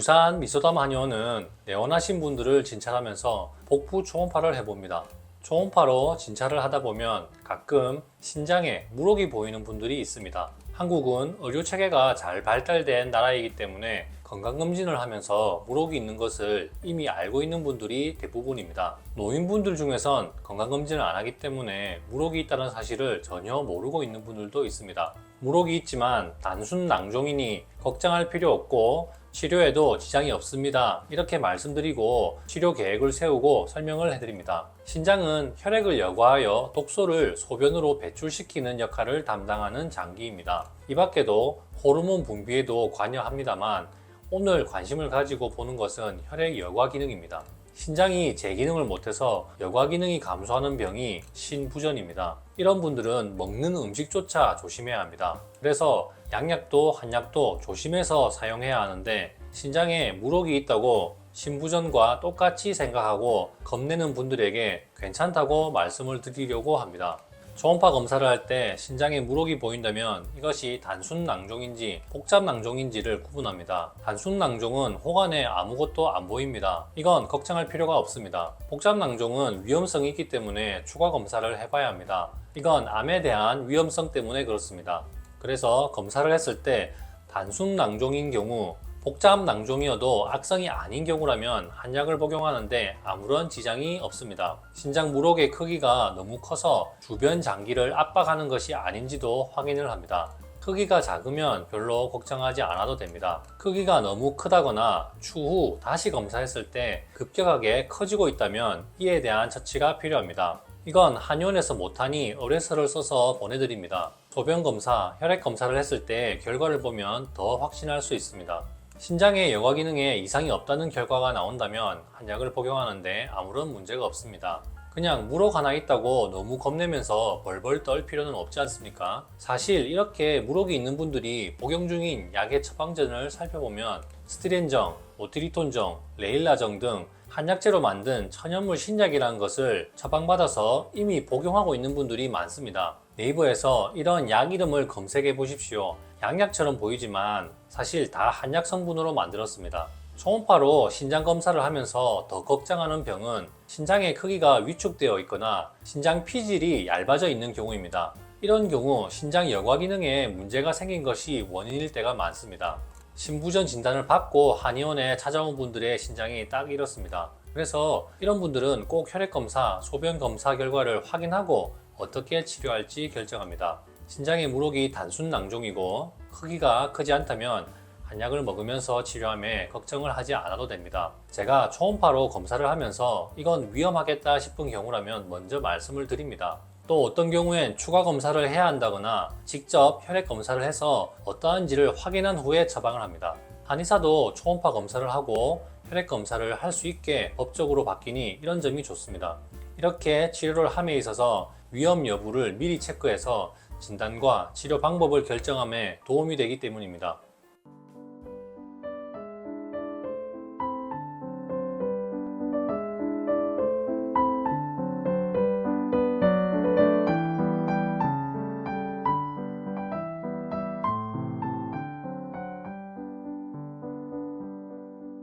부산 미소담 한의원은 내원하신 분들을 진찰하면서 복부 초음파를 해봅니다. 초음파로 진찰을 하다 보면 가끔 신장에 물혹이 보이는 분들이 있습니다. 한국은 의료 체계가 잘 발달된 나라이기 때문에 건강검진을 하면서 물혹이 있는 것을 이미 알고 있는 분들이 대부분입니다. 노인분들 중에선 건강검진을 안 하기 때문에 물혹이 있다는 사실을 전혀 모르고 있는 분들도 있습니다. 물혹이 있지만 단순 낭종이니 걱정할 필요 없고 치료에도 지장이 없습니다. 이렇게 말씀드리고 치료 계획을 세우고 설명을 해드립니다. 신장은 혈액을 여과하여 독소를 소변으로 배출시키는 역할을 담당하는 장기입니다. 이 밖에도 호르몬 분비에도 관여합니다만 오늘 관심을 가지고 보는 것은 혈액 여과 기능입니다. 신장이 제 기능을 못해서 여과 기능이 감소하는 병이 신부전입니다. 이런 분들은 먹는 음식조차 조심해야 합니다. 그래서 양약도 한약도 조심해서 사용해야 하는데 신장에 물혹이 있다고 신부전과 똑같이 생각하고 겁내는 분들에게 괜찮다고 말씀을 드리려고 합니다. 초음파 검사를 할 때 신장에 물혹이 보인다면 이것이 단순 낭종인지 복잡 낭종인지를 구분합니다. 단순 낭종은 호간에 아무것도 안 보입니다. 이건 걱정할 필요가 없습니다. 복잡 낭종은 위험성이 있기 때문에 추가 검사를 해봐야 합니다. 이건 암에 대한 위험성 때문에 그렇습니다. 그래서 검사를 했을 때 단순 낭종인 경우 복잡 낭종이어도 악성이 아닌 경우라면 한약을 복용하는데 아무런 지장이 없습니다. 신장 물혹의 크기가 너무 커서 주변 장기를 압박하는 것이 아닌지도 확인을 합니다. 크기가 작으면 별로 걱정하지 않아도 됩니다. 크기가 너무 크다거나 추후 다시 검사했을 때 급격하게 커지고 있다면 이에 대한 처치가 필요합니다. 이건 한의원에서 못하니 의뢰서를 써서 보내드립니다. 소변 검사, 혈액 검사를 했을 때 결과를 보면 더 확신할 수 있습니다. 신장의 여과 기능에 이상이 없다는 결과가 나온다면 한약을 복용하는데 아무런 문제가 없습니다. 그냥 물혹 하나 있다고 너무 겁내면서 벌벌 떨 필요는 없지 않습니까? 사실 이렇게 물혹이 있는 분들이 복용 중인 약의 처방전을 살펴보면 스티렌정, 오트리톤정, 레일라정 등 한약재로 만든 천연물 신약이라는 것을 처방받아서 이미 복용하고 있는 분들이 많습니다. 네이버에서 이런 약 이름을 검색해 보십시오. 양약처럼 보이지만 사실 다 한약 성분으로 만들었습니다. 초음파로 신장 검사를 하면서 더 걱정하는 병은 신장의 크기가 위축되어 있거나 신장 피질이 얇아져 있는 경우입니다. 이런 경우 신장 여과 기능에 문제가 생긴 것이 원인일 때가 많습니다. 신부전 진단을 받고 한의원에 찾아온 분들의 신장이 딱 이렇습니다. 그래서 이런 분들은 꼭 혈액검사, 소변검사 결과를 확인하고 어떻게 치료할지 결정합니다. 신장의 물혹이 단순 낭종이고 크기가 크지 않다면 한약을 먹으면서 치료함에 걱정을 하지 않아도 됩니다. 제가 초음파로 검사를 하면서 이건 위험하겠다 싶은 경우라면 먼저 말씀을 드립니다. 또 어떤 경우엔 추가 검사를 해야 한다거나 직접 혈액 검사를 해서 어떠한지를 확인한 후에 처방을 합니다. 한의사도 초음파 검사를 하고 혈액 검사를 할 수 있게 법적으로 바뀌니 이런 점이 좋습니다. 이렇게 치료를 함에 있어서 위험 여부를 미리 체크해서 진단과 치료 방법을 결정함에 도움이 되기 때문입니다.